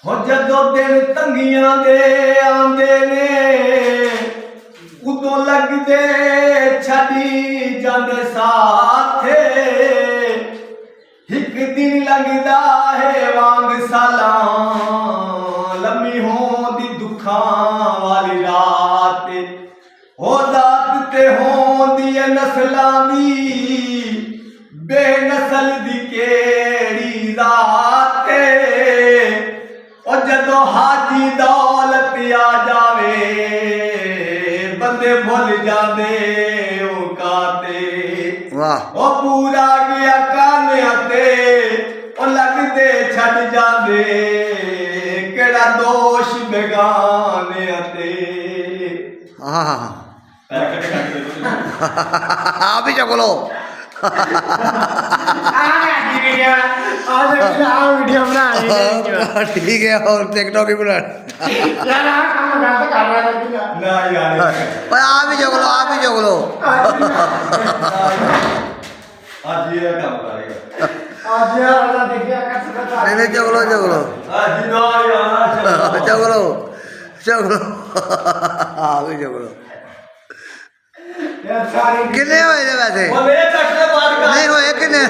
हो जदों दिन तंगियां दे आंदे ने उदों लगदे छड़ी जांदे साथे एक दिन लगदा है वांग सालां लम्मी होंदी दुखां वाली रात हो दात ते होंदी है नस्लां दी बेनस्ल दी केड़ी रात और जदों हाजी दौलत आ जावे बंदे भुल जांदे औकाते वाह ओ पूरा गया काने ते ओ लगदे छड़ जांदे केड़ा दोष बेगाने ते हाँ आप ही चलो वीडियो बना ठीक है और टिकटॉक ही बना यार काम गलत कर रहा है ना यार आप ही चलो आप ही चलो आज ये काम करेगा आज यार देखिए कैसे नहीं नहीं चलो चलो आज ना यार चलो चलो आप ही चलो यार सारी कितने हुए थे वैसे वो मेरे कटने बाद नहीं हुए कितने